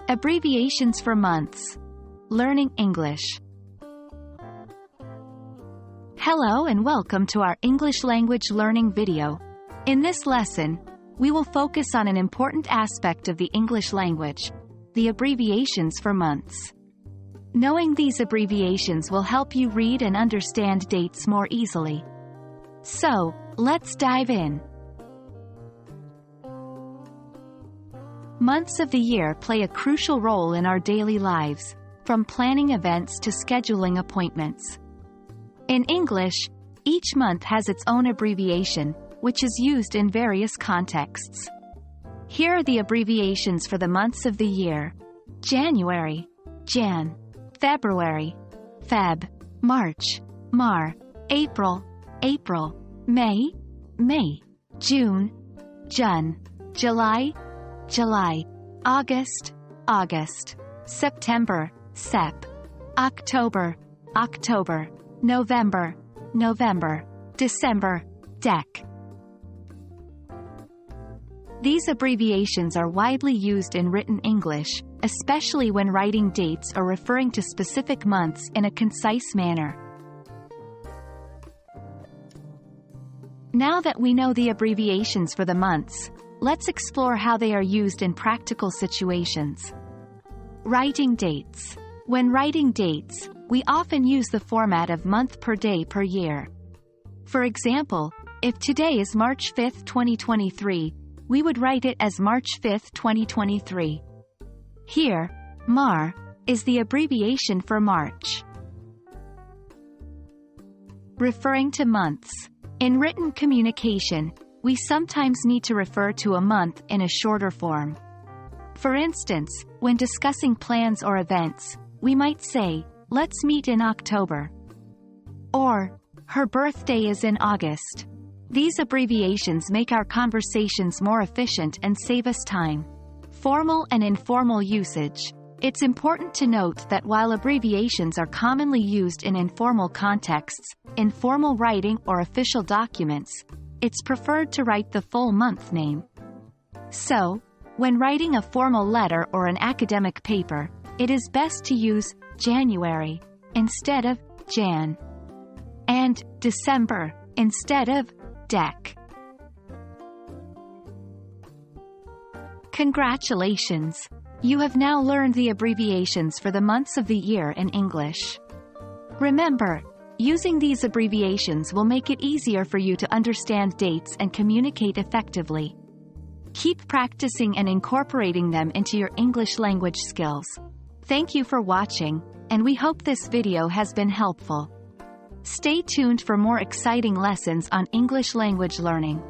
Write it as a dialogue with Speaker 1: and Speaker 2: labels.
Speaker 1: Abbreviations for months. Learning English. Hello and welcome to our English language learning video. In this lesson, we will focus on an important aspect of the English language, the abbreviations for months. Knowing these abbreviations will help you read and understand dates more easily. So, let's dive in. Months of the year play a crucial role in our daily lives, from planning events to scheduling appointments. In English, each month has its own abbreviation, which is used in various contexts. Here are the abbreviations for the months of the year: January, Jan; February, Feb; March, Mar; April, April; May, May; June, Jun; July, July; August, August; September, Sep; October, October; November, November; December, Dec. These abbreviations are widely used in written English, especially when writing dates or referring to specific months in a concise manner. Now that we know the abbreviations for the months, let's explore how they are used in practical situations. Writing dates. When writing dates, we often use the format of month per day per year. For example, if today is March 5, 2023, we would write it as March 5, 2023. Here, Mar is the abbreviation for March. Referring to months. In written communication, we sometimes need to refer to a month in a shorter form. For instance, when discussing plans or events, we might say, "Let's meet in October." Or, "Her birthday is in August." These abbreviations make our conversations more efficient and save us time. Formal and informal usage. It's important to note that while abbreviations are commonly used in informal contexts, informal writing or official documents, it's preferred to write the full month name. So, when writing a formal letter or an academic paper, it is best to use January instead of Jan, and December instead of Dec. Congratulations! You have now learned the abbreviations for the months of the year in English. Remember, using these abbreviations will make it easier for you to understand dates and communicate effectively. Keep practicing and incorporating them into your English language skills. Thank you for watching, and we hope this video has been helpful. Stay tuned for more exciting lessons on English language learning.